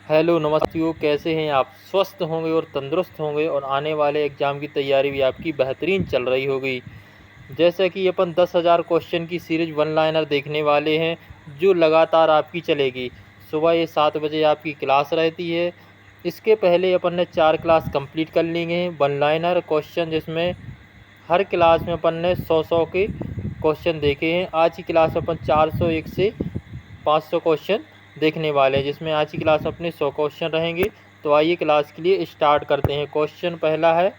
Hello नमस्ते, कैसे हैं आप? स्वस्थ होंगे और तंदुरुस्त होंगे और आने वाले एग्ज़ाम की तैयारी भी आपकी बेहतरीन चल रही होगी। जैसे कि अपन 10,000 क्वेश्चन की सीरीज वन लाइनर देखने वाले हैं, जो लगातार आपकी चलेगी। सुबह ये 7 बजे आपकी क्लास रहती है। इसके पहले अपन ने 4 क्लास कंप्लीट कर ली हैं वन लाइनर क्वेश्चन, जिसमें हर क्लास में अपन ने 100-100 के क्वेश्चन देखे हैं। आज की क्लास में अपन 401 से 500 क्वेश्चन देखने वाले हैं, जिसमें आज की क्लास में अपने 100 क्वेश्चन रहेंगे। तो आइए क्लास के लिए स्टार्ट करते हैं। क्वेश्चन पहला है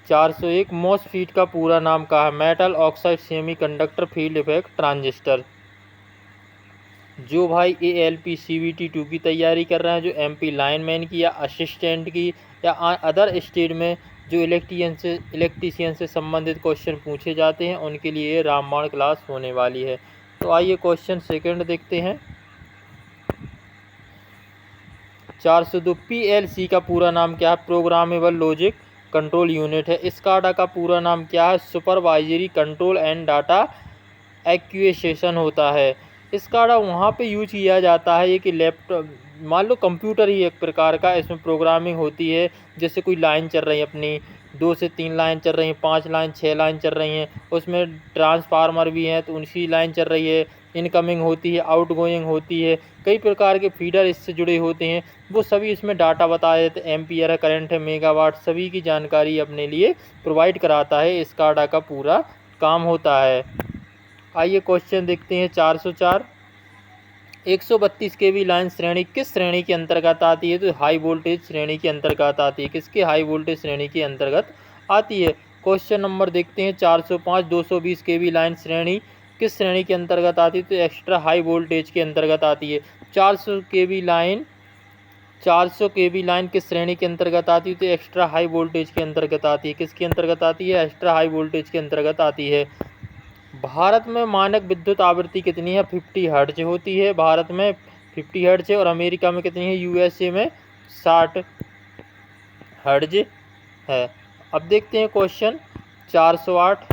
401, मॉसफीट का पूरा नाम क्या है? Metal oxide semiconductor field effect transistor. जो भाई ALP CVT 2 की तैयारी कर रहे हैं, जो MP लाइनमैन की या असिस्टेंट की या अदर स्टेट में जो इलेक्ट्रीशियन से संबंधित क्वेश्चन पूछे जाते हैं, उनके लिए ये रामबाण क्लास होने वाली है। तो आइए क्वेश्चन सेकंड देखते हैं। 402, PLC का पूरा नाम क्या है? प्रोग्रामेबल लॉजिक कंट्रोल यूनिट है। SCADA का पूरा नाम क्या है? Supervisory control and data acquisition होता है। SCADA वहाँ पे यूज किया जाता है ये कि लैपटॉप, मान लो कंप्यूटर ही एक प्रकार का, इसमें प्रोग्रामिंग होती है। जैसे कोई लाइन चल रही है अपनी, 2 से 3 लाइन चल रही हैं, 5 लाइन 6 लाइन चल रही हैं, उसमें ट्रांसफार्मर भी हैं तो उनकी लाइन चल रही है, इनकमिंग होती है, आउटगोइंग होती है, कई प्रकार के फीडर इससे जुड़े होते हैं। वो सभी इसमें डाटा बताए जाते हैं, एम्पियर है, करंट है, मेगावाट, सभी की जानकारी अपने लिए प्रोवाइड कराता है। SCADA का पूरा काम होता है। आइए क्वेश्चन देखते हैं 404, 132 kV लाइन श्रेणी किस श्रेणी के अंतर्गत आती है? तो हाई वोल्टेज श्रेणी के अंतर्गत आती है। किसके? हाई वोल्टेज श्रेणी के अंतर्गत आती है। क्वेश्चन नंबर देखते हैं 405, 220 kV लाइन श्रेणी किस श्रेणी के अंतर्गत आती है? तो एक्स्ट्रा हाई वोल्टेज के अंतर्गत आती है। 400 kV लाइन किस श्रेणी के अंतर्गत आती है? तो एक्स्ट्रा हाई वोल्टेज के अंतर्गत आती है। किसके अंतर्गत आती है? एक्स्ट्रा हाई वोल्टेज के अंतर्गत आती है। भारत में मानक विद्युत आवृत्ति कितनी है? 50 हर्ट्ज होती है। भारत में 50 हर्ट्ज है। और अमेरिका में कितनी है? USA में 60 हर्ट्ज है। अब देखते हैं क्वेश्चन 408,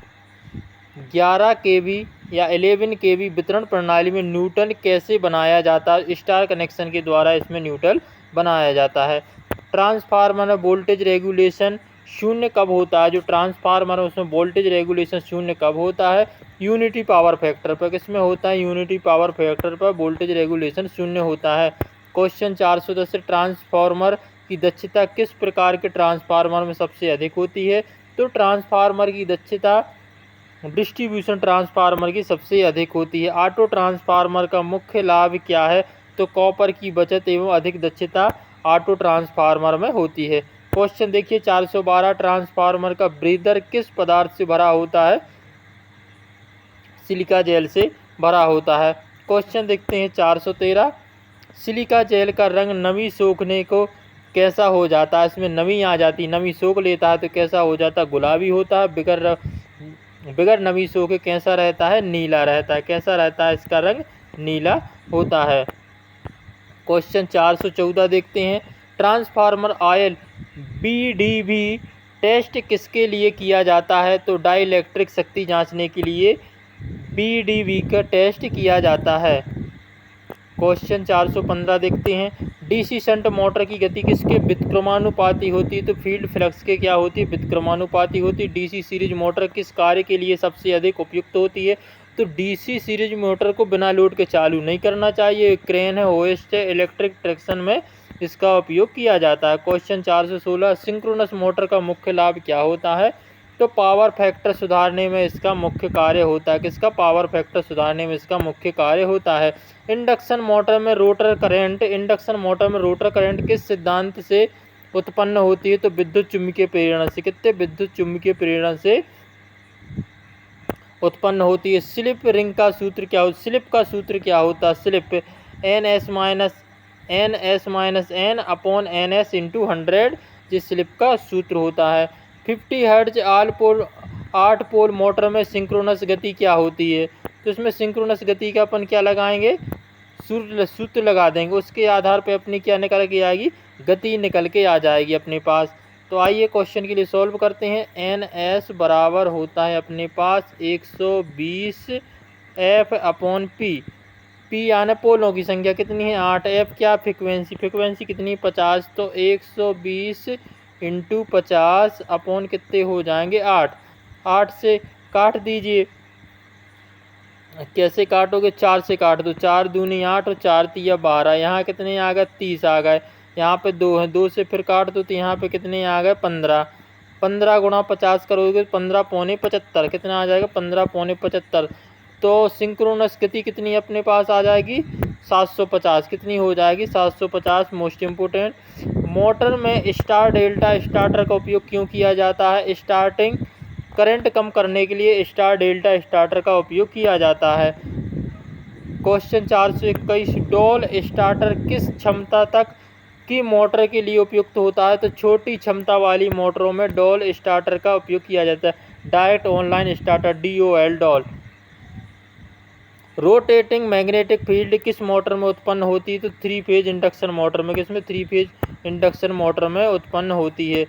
11 kV या 11 kV वितरण प्रणाली में न्यूट्रल कैसे बनाया जाता है? स्टार कनेक्शन के द्वारा इसमें न्यूट्रल बनाया जाता है। ट्रांसफार्मर में वोल्टेज रेगुलेशन शून्य कब होता है? जो ट्रांसफार्मर है उसमें वोल्टेज रेगुलेशन शून्य कब होता है? यूनिटी पावर फैक्टर पर। किसमें होता है? यूनिटी पावर फैक्टर पर वोल्टेज रेगुलेशन शून्य होता है। क्वेश्चन 410, ट्रांसफार्मर की दक्षता किस प्रकार के ट्रांसफार्मर में सबसे अधिक होती है? तो ट्रांसफार्मर की दक्षता डिस्ट्रीब्यूशन ट्रांसफार्मर की सबसे अधिक होती है। ऑटो ट्रांसफार्मर का मुख्य लाभ क्या है? तो कॉपर की बचत एवं अधिक दक्षता ऑटो ट्रांसफार्मर में होती है। क्वेश्चन देखिए 412, ट्रांसफार्मर का ब्रीदर किस पदार्थ से भरा होता है? सिलिका जेल से भरा होता है। क्वेश्चन देखते हैं 413, सिलिका जेल का रंग नमी सोखने को कैसा हो जाता है? इसमें नमी आ जाती, नमी सोख लेता है तो कैसा हो जाता है? गुलाबी होता है। बिगर नमी सोखे कैसा रहता है? नीला रहता है। कैसा रहता है? इसका रंग नीला होता है। क्वेश्चन 414 देखते हैं, ट्रांसफार्मर ऑयल BDV टेस्ट किसके लिए किया जाता है? तो डाइलेक्ट्रिक शक्ति जांचने के लिए BDV का टेस्ट किया जाता है। क्वेश्चन 415 देखते हैं, DC शंट मोटर की गति किसके व्युत्क्रमानुपाती होती है? तो फील्ड फ्लक्स के क्या होती है? व्युत्क्रमानुपाती होती है। DC सीरीज मोटर किस कार्य के लिए सबसे अधिक उपयुक्त होती है? तो DC सीरीज मोटर को बिना लोड के चालू नहीं करना चाहिए। क्रेन है, होइस्ट है, इलेक्ट्रिक ट्रैक्शन में इसका उपयोग किया जाता है। क्वेश्चन 416, सिंक्रोनस मोटर का मुख्य लाभ क्या होता है? तो पावर फैक्टर सुधारने में इसका मुख्य कार्य होता है। किसका? पावर फैक्टर सुधारने में इसका मुख्य कार्य होता है। इंडक्शन मोटर में रोटर करंट किस सिद्धांत से उत्पन्न होती है? तो विद्युत चुम्बकीय प्रेरण से। कितने? विद्युत चुम्बकीय प्रेरण से उत्पन्न होती है। स्लिप रिंग का सूत्र क्या होता है? स्लिप का सूत्र क्या होता है? Slip NS-N upon NS into 100 जिस स्लिप का सूत्र होता है। 50 हर्ट्ज 8 पोल मोटर में सिंक्रोनस गति क्या होती है? तो इसमें सिंक्रोनस गति का अपन क्या लगाएंगे? सूत्र लगा देंगे। उसके आधार पे अपनी क्या निकल के आएगी? गति निकल के आ जाएगी अपने पास। तो आइए क्वेश्चन के लिए सॉल्व करते हैं। NS बराबर होता है अपने पास 120 F अपॉन P। पी यानी पोलों की संख्या कितनी है 8। एफ क्या फ्रिक्वेंसी, फ्रिक्वेंसी कितनी 50, तो 120 इंटू 50 अपॉन कितने हो जाएंगे 8। 8 से काट दीजिए, कैसे काटोगे 4 से काट दो, 4 दूनी 8 और 4 तिया 12, यहाँ कितने आ गए 30 आ गए, यहाँ पे 2 है, 2 से फिर काट दो तो यहाँ पे कितने आ गए 15। 15 गुणा 50 करोगे 15 पौने 75, कितना आ जाएगा 15 पौने 75। तो सिंक्रोनस गति कितनी अपने पास आ जाएगी 750, कितनी हो जाएगी 750। मोस्ट इम्पोर्टेंट, मोटर में स्टार डेल्टा स्टार्टर का उपयोग क्यों किया जाता है, स्टार्टिंग करंट कम करने के लिए स्टार डेल्टा स्टार्टर का उपयोग किया जाता है। क्वेश्चन 421, डोल स्टार्टर किस क्षमता तक की मोटर के लिए उपयुक्त होता है, तो छोटी क्षमता वाली मोटरों में डोल स्टार्टर का उपयोग किया जाता है। डायरेक्ट ऑनलाइन स्टार्टर DOL डोल। रोटेटिंग मैग्नेटिक फील्ड किस मोटर में उत्पन्न होती है, तो 3 फेज इंडक्शन मोटर में, किसमें 3 फेज इंडक्शन मोटर में उत्पन्न होती है।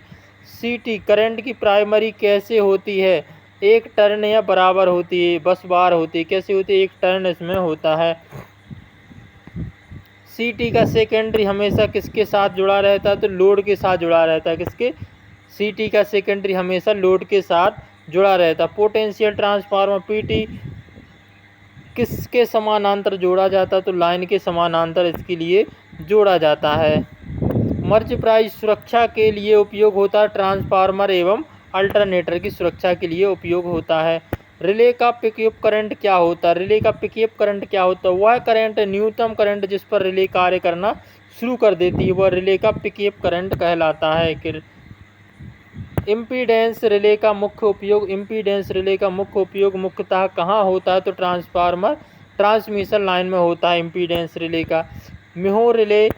CT करंट की प्राइमरी कैसे होती है, एक टर्न या बराबर होती है, बस बार होती है, कैसे होती है एक टर्न इसमें होता है। CT का सेकेंडरी हमेशा किसके साथ जुड़ा रहता है, तो लोड के साथ जुड़ा रहता है, किसके CT का सेकेंडरी हमेशा लोड के साथ जुड़ा रहता है। पोटेंशियल ट्रांसफार्मर PT किसके समानांतर जोड़ा जाता है, तो लाइन के समानांतर इसके लिए जोड़ा जाता है। मर्ज प्राइस सुरक्षा के लिए उपयोग होता है, ट्रांसफार्मर एवं अल्टरनेटर की सुरक्षा के लिए उपयोग होता है। रिले का पिकअप करंट क्या होता है, रिले का पिकअप करंट क्या होता है, वह करंट न्यूनतम करंट जिस पर रिले कार्य करना शुरू कर देती है, वह रिले का पिकअप करंट कहलाता है। इम्पीडेंस रिले का मुख्य उपयोग, इम्पीडेंस रिले का मुख्य उपयोग मुख्यतः कहाँ होता है, तो ट्रांसफार्मर ट्रांसमिशन लाइन में होता है इम्पीडेंस रिले का। म्योर रिले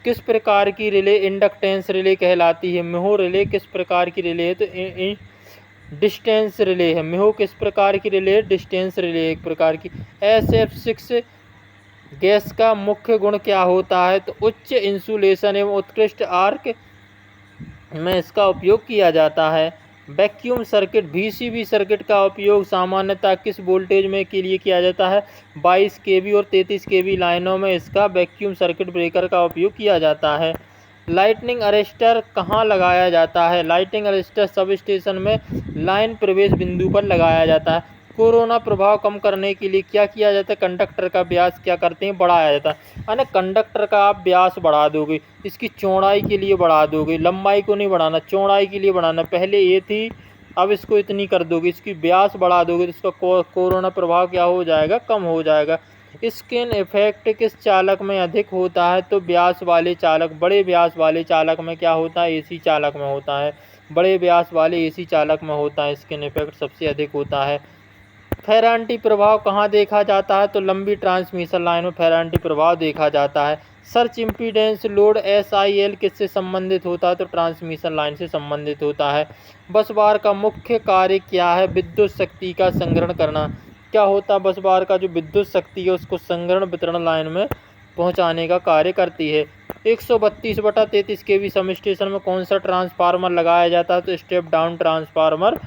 किस प्रकार की रिले इंडक्टेंस रिले कहलाती है, म्योर रिले किस प्रकार की रिले है, तो डिस्टेंस रिले है। म्योर किस प्रकार की रिले है, डिस्टेंस रिले एक प्रकार की। SF6 गैस का मुख्य गुण क्या होता है, तो उच्च इंसुलेशन एवं उत्कृष्ट आर्क में इसका उपयोग किया जाता है। वैक्यूम सर्किट VCV सर्किट का उपयोग सामान्यतः किस वोल्टेज में के लिए किया जाता है, 22 kV और 33 kV लाइनों में इसका वैक्यूम सर्किट ब्रेकर का उपयोग किया जाता है। लाइटनिंग अरेस्टर कहाँ लगाया जाता है, लाइटिंग अरेस्टर सब स्टेशन में लाइन प्रवेश बिंदु पर लगाया जाता है। कोरोना प्रभाव कम करने के लिए क्या किया जाता है, कंडक्टर का व्यास क्या करते हैं बढ़ाया जाता है। यानी कंडक्टर का आप व्यास बढ़ा दोगे, इसकी चौड़ाई के लिए बढ़ा दोगे, लंबाई को नहीं बढ़ाना, चौड़ाई के लिए बढ़ाना। पहले ये थी, अब इसको इतनी कर दोगे, इसकी व्यास बढ़ा दोगे तो इसका कोरोना प्रभाव क्या हो जाएगा, कम हो जाएगा। स्किन इफेक्ट किस चालक में अधिक होता है, तो व्यास वाले चालक, बड़े व्यास वाले चालक में क्या होता है, AC चालक में होता है, बड़े व्यास वाले AC चालक में होता है, स्किन इफेक्ट सबसे अधिक होता है। फेरांटी प्रभाव कहाँ देखा जाता है, तो लंबी ट्रांसमिशन लाइन में फेरांटी प्रभाव देखा जाता है। सर्च इम्पीडेंस लोड SIL किससे संबंधित होता है, तो ट्रांसमिशन लाइन से संबंधित होता है। बस बार का मुख्य कार्य क्या है, विद्युत शक्ति का संग्रहण करना। क्या होता है बस बार का, जो विद्युत शक्ति है उसको संग्रहण वितरण लाइन में पहुंचाने का कार्य करती है। 132/33 kV सब स्टेशन में कौन सा ट्रांसफार्मर लगाया जाता है, तो स्टेप डाउन ट्रांसफार्मर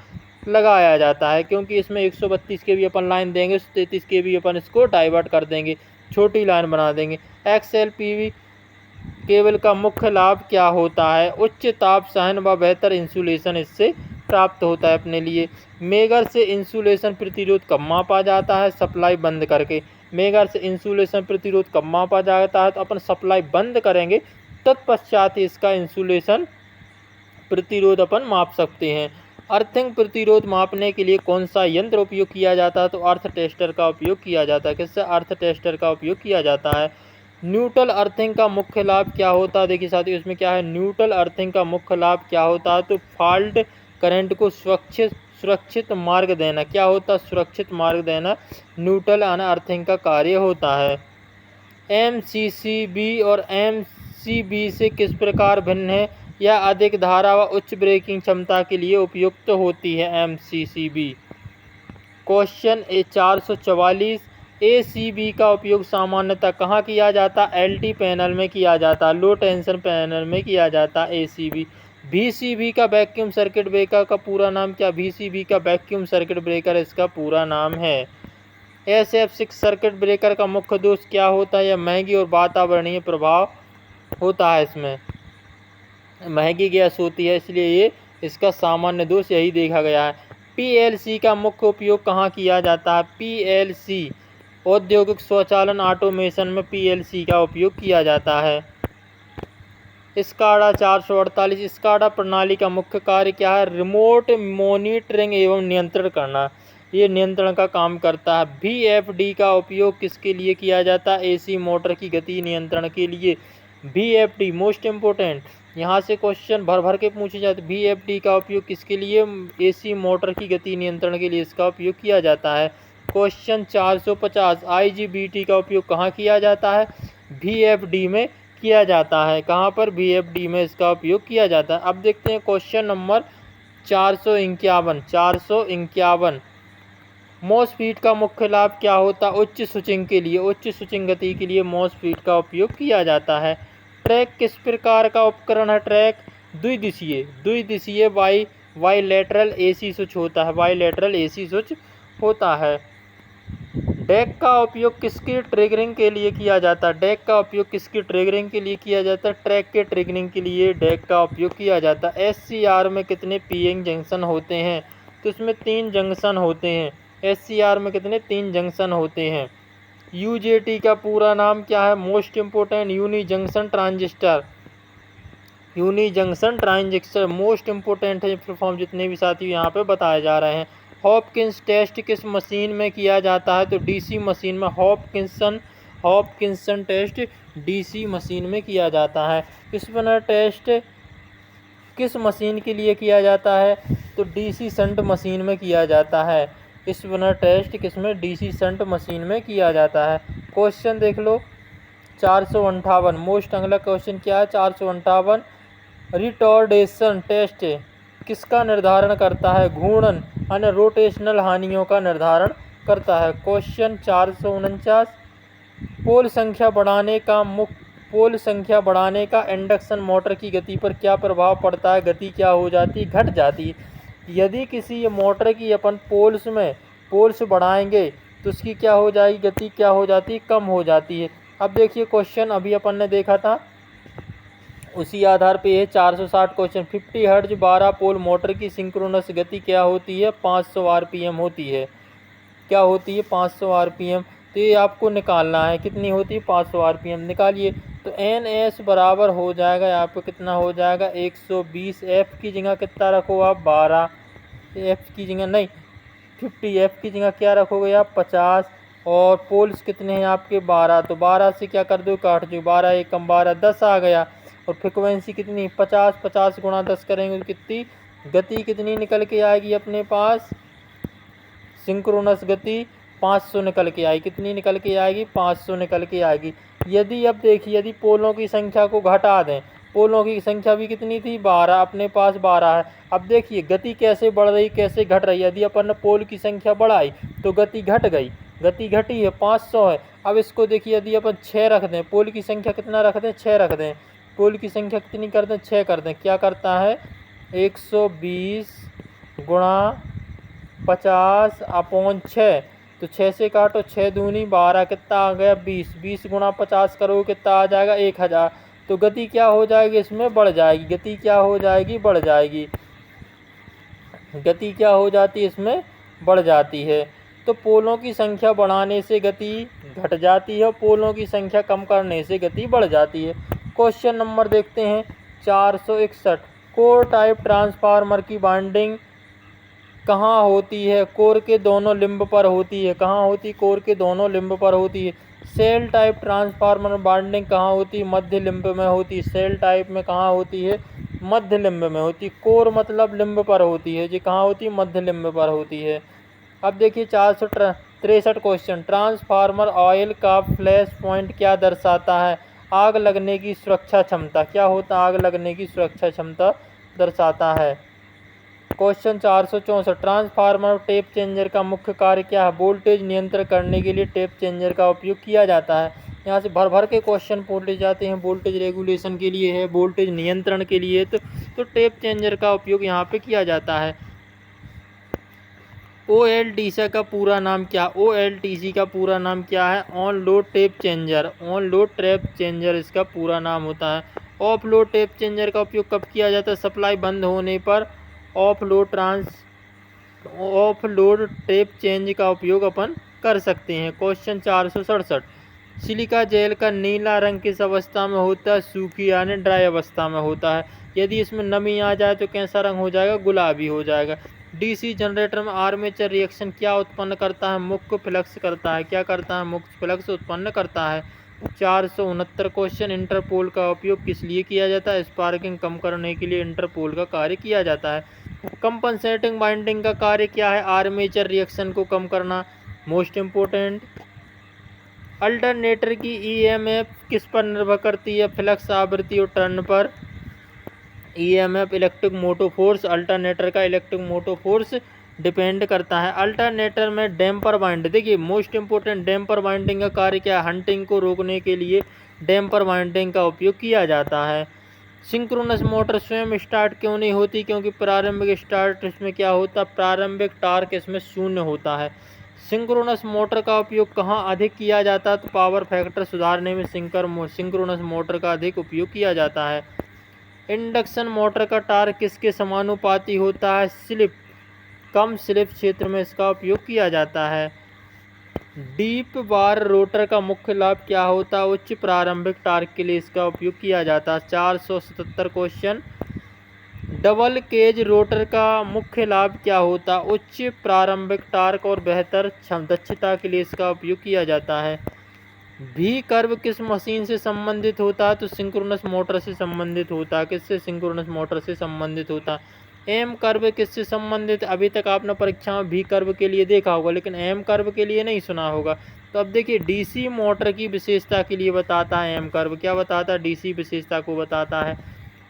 लगाया जाता है, क्योंकि इसमें 132 kV अपन लाइन देंगे, 33 kV अपन इसको डाइवर्ट कर देंगे, छोटी लाइन बना देंगे। XLPV केबल का मुख्य लाभ क्या होता है, उच्च ताप सहन व बेहतर इंसुलेशन इससे प्राप्त होता है अपने लिए। मेगर से इंसुलेशन प्रतिरोध कब मापा जाता है, सप्लाई बंद करके। मेगर से इंसुलेशन प्रतिरोध कब मापा जाता है, तो अपन सप्लाई बंद करेंगे तत्पश्चात ही इसका इंसुलेशन प्रतिरोध अपन माप सकते हैं। अर्थिंग प्रतिरोध मापने के लिए कौन सा यंत्र उपयोग किया जाता है, तो अर्थ टेस्टर का उपयोग किया जाता है। किससे, अर्थ टेस्टर का उपयोग किया जाता है। न्यूट्रल अर्थिंग का मुख्य लाभ क्या होता है, देखिए साथियों इसमें क्या है, न्यूट्रल अर्थिंग का मुख्य लाभ क्या होता है, तो फॉल्ट करंट को सुरक्षित मार्ग देना। क्या होता है, सुरक्षित मार्ग देना न्यूट्रल अर्थिंग का कार्य होता है। MCCB और MCB से किस प्रकार भिन्न है, या अधिक धारा व उच्च ब्रेकिंग क्षमता के लिए उपयुक्त होती है MCCB। क्वेश्चन 444, ACB का उपयोग सामान्यतः कहाँ किया जाता है, LT पैनल में किया जाता है, लो टेंशन पैनल में किया जाता है ACB। VCB का वैक्यूम सर्किट ब्रेकर का पूरा नाम क्या, VCB का वैक्यूम सर्किट ब्रेकर इसका पूरा नाम है। SF6 सर्किट ब्रेकर का मुख्य दोष क्या होता है? यह महंगी और वातावरणीय प्रभाव होता है। इसमें महंगी गैस होती है, इसलिए ये इसका सामान्य दोष यही देखा गया है। PLC का मुख्य उपयोग कहाँ किया जाता है? PLC औद्योगिक स्वचालन ऑटोमेशन में PLC का उपयोग किया जाता है। SCADA 448 SCADA प्रणाली का मुख्य कार्य क्या है? रिमोट मॉनिटरिंग एवं नियंत्रण करना, ये नियंत्रण का काम करता है। VFD का उपयोग किसके लिए किया जाता है? AC मोटर की गति नियंत्रण के लिए। VFD मोस्ट इम्पोर्टेंट, यहाँ से क्वेश्चन भर भर के पूछे जाते। VFD का उपयोग किसके लिए? AC मोटर की गति नियंत्रण के लिए इसका उपयोग किया जाता है। क्वेश्चन 450 IGBT का उपयोग कहाँ किया जाता है? VFD में किया जाता है। कहाँ पर? VFD में इसका उपयोग किया जाता है। अब देखते हैं क्वेश्चन नंबर 451। मॉसफीट का मुख्य लाभ क्या होता है? उच्च स्विचिंग के लिए, उच्च स्विचिंग गति के लिए मॉसफीट का उपयोग किया जाता है। ट्रैक किस प्रकार का उपकरण है? ट्रैक द्विदिशीय बाईलैटरल AC स्विच होता है, बाईलैटरल AC स्विच होता है। डेक का उपयोग किसकी ट्रिगरिंग के लिए किया जाता है? डेक का उपयोग किसकी ट्रिगरिंग के लिए किया जाता है? ट्रैक के ट्रिगरिंग के लिए डेक का उपयोग किया जाता है। SCR में कितने पीइंग जंक्शन होते हैं? तो इसमें 3 जंक्शन होते हैं। SCR में कितने? 3 जंक्शन होते हैं। UJT का पूरा नाम क्या है? Most important, unijunction transistor. Unijunction transistor most important है फॉर्म, जितने भी साथी यहाँ पे बताए जा रहे हैं। हॉपकिंस टेस्ट किस मशीन में किया जाता है? तो DC मशीन में। हॉपकिंसन टेस्ट DC मशीन में किया जाता है। स्पिनर टेस्ट किस मशीन के लिए किया जाता है? तो DC शंट मशीन में किया जाता है। स्पिनर टेस्ट किसमें? DC शंट मशीन में किया जाता है। क्वेश्चन देख लो 458 मोस्ट अगला क्वेश्चन क्या है? 458 रिटॉर्डेशन टेस्ट किसका निर्धारण करता है? घूर्णन अन्य रोटेशनल हानियों का निर्धारण करता है। क्वेश्चन 449 पोल संख्या बढ़ाने का इंडक्शन मोटर की गति पर क्या प्रभाव पड़ता है? गति क्या हो जाती? घट जाती। यदि किसी मोटर की अपन पोल्स बढ़ाएंगे तो उसकी क्या हो जाएगी? गति क्या हो जाती? कम हो जाती है। अब देखिए क्वेश्चन अभी अपन ने देखा था, उसी आधार पे ये 460 क्वेश्चन। 50 हर्ट्ज 12 पोल मोटर की सिंक्रोनस गति क्या होती है? 500 RPM होती है। क्या होती है? 500 RPM। तो ये आपको निकालना है, कितनी होती है? 500 RPM निकालिए। तो NS बराबर हो जाएगा आपको, कितना हो जाएगा? 120। F की जगह कितना रखो आप? 12। F की जगह नहीं 50, F की जगह क्या रखोगे आप? 50। और पोल्स कितने हैं आपके? 12। तो 12 से क्या कर दो? काट दो। 12 एकम 12, 10 आ गया। और फ्रिक्वेंसी कितनी? 50। 50 गुणा 10 करेंगे तो कितनी गति कितनी निकल के आएगी अपने पास? सिंक्रोनस गति 500 निकल के आएगी। कितनी निकल के आएगी? 500 निकल के आएगी। यदि अब देखिए, यदि पोलों की संख्या को घटा दें, पोलों की संख्या भी कितनी थी? 12, अपने पास 12 है। अब देखिए गति कैसे बढ़ रही, कैसे घट रही। यदि अपन ने पोल की संख्या बढ़ाई तो गति घट गई, गति घटी है, 500 है। अब इसको देखिए, यदि अपन 6 रख दें, पोल की संख्या कितना रख दें? 6 रख दें। पोल की संख्या कितनी कर दें? 6 कर दें। क्या करता है? 120 गुणा 50/6। तो 6 से काटो, 6 दूनी 12, कितना आ गया? 20। 20 गुणा 50 करो, कितना आ जाएगा? 1000। तो गति क्या हो जाएगी? इसमें बढ़ जाएगी। गति क्या हो जाएगी? बढ़ जाएगी। गति क्या हो जाती है? इसमें बढ़ जाती है। तो पोलों की संख्या बढ़ाने से गति घट जाती है और पोलों की संख्या कम करने से गति बढ़ जाती है। क्वेश्चन नंबर देखते हैं 461 कोर टाइप ट्रांसफार्मर की वाइंडिंग कहाँ होती है? कोर के दोनों लिंब पर होती है। कहाँ होती? कोर के दोनों लिंब पर होती है। सेल टाइप ट्रांसफार्मर वाइंडिंग कहाँ होती है? मध्य लिंब में होती है। सेल टाइप में कहाँ होती है? मध्य लिंब में होती है। कोर मतलब लिंब पर होती है, जी कहाँ होती है? मध्य लिंब पर होती है। अब देखिए 463 क्वेश्चन ट्रांसफार्मर ऑयल का फ्लैश पॉइंट क्या दर्शाता है? आग लगने की सुरक्षा क्षमता। क्या होता है? आग लगने की सुरक्षा क्षमता दर्शाता है। क्वेश्चन 464 ट्रांसफार्मर टेप चेंजर का मुख्य कार्य क्या है? वोल्टेज नियंत्रण करने के लिए टेप चेंजर का उपयोग किया जाता है। यहाँ से भर भर के क्वेश्चन पूछे जाते हैं। वोल्टेज रेगुलेशन के लिए है, वोल्टेज नियंत्रण के लिए तो टेप चेंजर का उपयोग यहाँ पे किया जाता है। OLTC का पूरा नाम क्या? OLTC का पूरा नाम क्या है? On load tap changer. On load tap changer इसका पूरा नाम होता है। ऑफ लोड टेप चेंजर का उपयोग कब किया जाता है? सप्लाई बंद होने पर ऑफ लोड टेप चेंज का उपयोग अपन कर सकते हैं। क्वेश्चन 467, सिलिका जेल का नीला रंग किस अवस्था में होता है? सूखी यानी ड्राई अवस्था में होता है। यदि इसमें नमी आ जाए तो कैसा रंग हो जाएगा? गुलाबी हो जाएगा। डीसी जनरेटर में आर्मेचर रिएक्शन क्या उत्पन्न करता है? मुख्य फ्लक्स करता है। क्या करता है? मुख्य फ्लक्स उत्पन्न करता है। 469 क्वेश्चन, इंटरपोल का उपयोग किस लिए किया जाता है? स्पार्किंग कम करने के लिए इंटरपोल का कार्य किया जाता है। कंपनसेटिंग बाइंडिंग का कार्य क्या है? आर्मेचर रिएक्शन को कम करना। मोस्ट इम्पोर्टेंट, अल्टरनेटर की ईएमएफ किस पर निर्भर करती है? फ्लक्स, आवृत्ति और टर्न पर। EMF electric motor force, alternator का इलेक्ट्रिक मोटर फोर्स डिपेंड करता है। अल्टरनेटर में डैम्पर बाइंड, देखिए मोस्ट इम्पोर्टेंट, डैम्पर बाइंडिंग का कार्य क्या है? हंटिंग को रोकने के लिए डैम्पर बाइंडिंग का उपयोग किया जाता है। सिंक्रोनस मोटर स्वयं स्टार्ट क्यों नहीं होती? क्योंकि प्रारंभिक स्टार्ट इसमें क्या होता है? प्रारंभिक टार्क इसमें शून्य होता है। सिंक्रोनस मोटर का उपयोग कहाँ अधिक किया जाता है? तो पावर फैक्टर सुधारने में सिंक्रोनस मोटर का अधिक उपयोग किया जाता है। इंडक्शन मोटर का टार्क किसके समानुपाती होता है? स्लिप, कम स्लिप क्षेत्र में इसका उपयोग किया जाता है। डीप बार रोटर का मुख्य लाभ क्या होता है? उच्च प्रारंभिक टार्क के लिए इसका उपयोग किया जाता है। 477 क्वेश्चन, डबल केज रोटर का मुख्य लाभ क्या होता है? उच्च प्रारंभिक टार्क और बेहतर दक्षता के लिए इसका उपयोग किया जाता है। भी कर्व किस मशीन से संबंधित होता है? तो सिंक्रोनस मोटर से संबंधित होता है। किससे? सिंक्रोनस मोटर से संबंधित होता है। एम कर्व किससे संबंधित? अभी तक आपने परीक्षा में भी कर्व के लिए देखा होगा लेकिन एम कर्व के लिए नहीं सुना होगा। तो अब देखिए, डीसी मोटर की विशेषता के लिए बताता है एम कर्व। क्या बताता है? डीसी विशेषता को बताता है।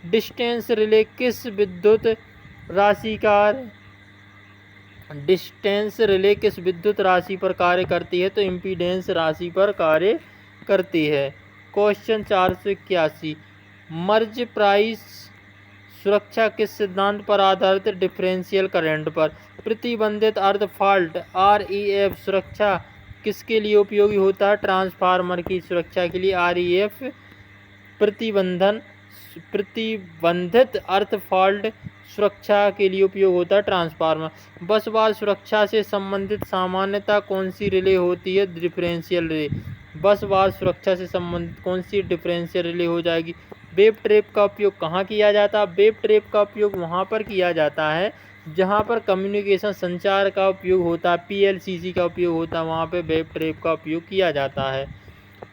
डिस्टेंस रिले किस विद्युत राशि पर कार्य करती है? तो इम्पीडेंस राशि पर कार्य करती है। क्वेश्चन 481, मर्ज प्राइस सुरक्षा किस सिद्धांत पर आधारित? डिफरेंशियल करंट पर। प्रतिबंधित अर्थ फॉल्ट REF सुरक्षा किसके लिए उपयोगी होता है? ट्रांसफार्मर की सुरक्षा के लिए REF प्रतिबंधित अर्थ फॉल्ट सुरक्षा के लिए उपयोग होता है ट्रांसफार्मर। बस बार सुरक्षा से संबंधित सामान्यता कौन सी रिले होती है? Differential relay. बस बार सुरक्षा से संबंधित कौन सी? डिफरेंशियल रिले हो जाएगी। वेब ट्रैप का उपयोग कहाँ किया जाता है? वेब ट्रैप का उपयोग वहाँ पर किया जाता है जहाँ पर कम्युनिकेशन संचार का उपयोग होता है, PLCC का उपयोग होता है, वहाँ पे वेब ट्रैप का उपयोग किया जाता है।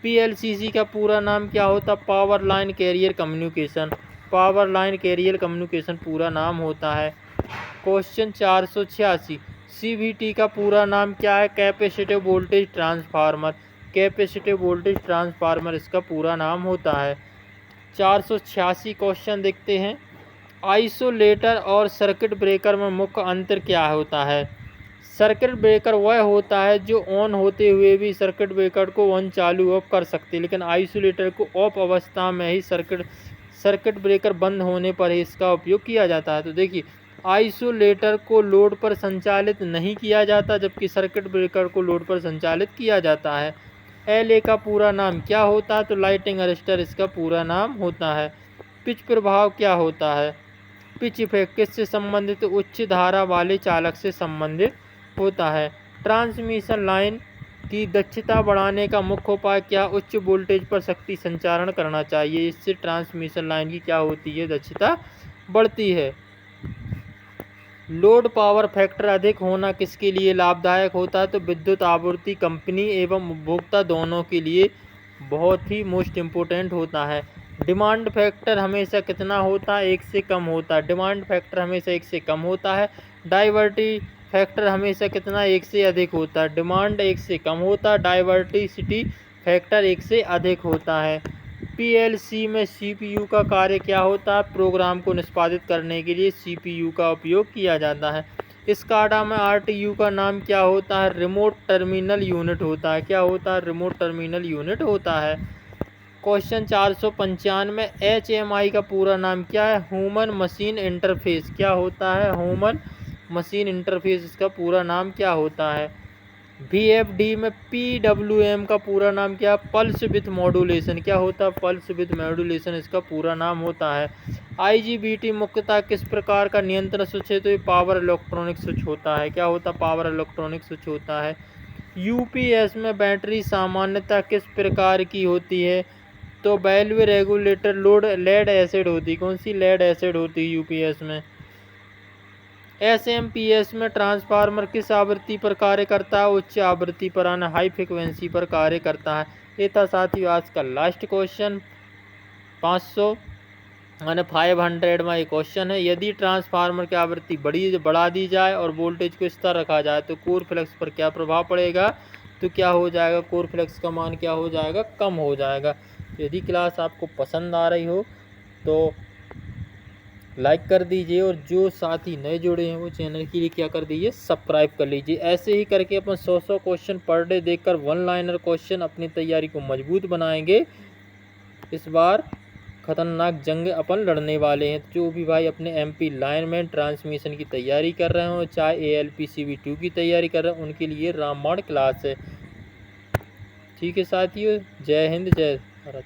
PLCC का पूरा नाम क्या होता है? Power line carrier communication. Power line carrier communication पूरा नाम होता है। क्वेश्चन 486, CVT का पूरा नाम क्या है? Capacitive voltage transformer. Capacitive voltage transformer इसका पूरा नाम होता है। 486 क्वेश्चन देखते हैं, आइसोलेटर और सर्किट ब्रेकर में मुख्य अंतर क्या होता है? सर्किट ब्रेकर वह होता है जो ऑन होते हुए भी सर्किट ब्रेकर को ऑन चालू ऑफ कर सकते हैं, लेकिन आइसोलेटर को ऑफ अवस्था में ही सर्किट ब्रेकर बंद होने पर ही इसका उपयोग किया जाता है। तो देखिए, आइसोलेटर को लोड पर संचालित नहीं किया जाता जबकि सर्किट ब्रेकर को लोड पर संचालित किया जाता है। LA का पूरा नाम क्या होता है? तो लाइटिंग अरेस्टर इसका पूरा नाम होता है। पिच प्रभाव क्या होता है? पिच इफेक्ट किससे संबंधित? उच्च धारा वाले चालक से संबंधित होता है। ट्रांसमिशन लाइन की दक्षता बढ़ाने का मुख्य उपाय क्या? उच्च वोल्टेज पर शक्ति संचारण करना चाहिए। इससे ट्रांसमिशन लाइन की क्या होती है? दक्षता बढ़ती है। लोड पावर फैक्टर अधिक होना किसके लिए लाभदायक होता है? तो विद्युत आपूर्ति कंपनी एवं उपभोक्ता दोनों के लिए बहुत ही मोस्ट इम्पोर्टेंट होता है। डिमांड फैक्टर हमेशा कितना होता है? 1 से कम होता है। डिमांड फैक्टर हमेशा 1 से कम होता है। डाइवर्सिटी फैक्टर हमेशा कितना? 1 से अधिक होता है। डिमांड 1 से कम होता है, डाइवर्सिटी फैक्टर 1 से अधिक होता है। PLC में CPU का कार्य क्या होता है? प्रोग्राम को निष्पादित करने के लिए CPU का उपयोग किया जाता है। SCADA में RTU का नाम क्या होता है? रिमोट टर्मिनल यूनिट होता है। क्या होता है? रिमोट टर्मिनल यूनिट होता है। क्वेश्चन 495, HMI का पूरा नाम क्या है? Human machine interface. क्या होता है? ह्यूमन मशीन इंटरफेस इसका पूरा नाम क्या होता है। VFD में PWM का पूरा नाम क्या, पल्स विथ मॉड्यूलेशन, क्या होता है, पल्स विथ मॉड्यूलेशन इसका पूरा नाम होता है। IGBT मुख्यतः किस प्रकार का नियंत्रण स्विच है, तो ये पावर इलेक्ट्रॉनिक स्विच होता है। क्या होता है, पावर इलेक्ट्रॉनिक स्विच होता है। UPS में बैटरी सामान्यतः किस प्रकार की होती है, तो value regulator load lead acid होती है। कौन सी, लेड एसिड होती है UPS में। SMPS में ट्रांसफार्मर किस आवृत्ति पर कार्य करता है, उच्च आवृत्ति पर, आना हाई फ्रिक्वेंसी पर कार्य करता है। ये था साथियों आज का लास्ट क्वेश्चन 500 यानी 500 में ये क्वेश्चन है। यदि ट्रांसफार्मर की आवृत्ति बढ़ा दी जाए और वोल्टेज को स्थिर रखा जाए तो कोर फ्लक्स पर क्या प्रभाव पड़ेगा, तो क्या हो जाएगा, कोर फ्लक्स का मान क्या हो जाएगा, कम हो जाएगा। तो यदि क्लास आपको पसंद आ रही हो तो लाइक कर दीजिए, और जो साथी नए जुड़े हैं वो चैनल के लिए क्या कर दीजिए, सब्सक्राइब कर लीजिए। ऐसे ही करके अपन 100 क्वेश्चन पर डे देखकर वन लाइनर क्वेश्चन अपनी तैयारी को मजबूत बनाएंगे। इस बार खतरनाक जंग अपन लड़ने वाले हैं। जो भी भाई अपने MP लाइनमैन ट्रांसमिशन की तैयारी कर रहे हो, चाहे ALPCB2 की तैयारी कर रहे हो, उनके लिए रामबाण क्लास है। ठीक है साथियों, जय हिंद जय भारत।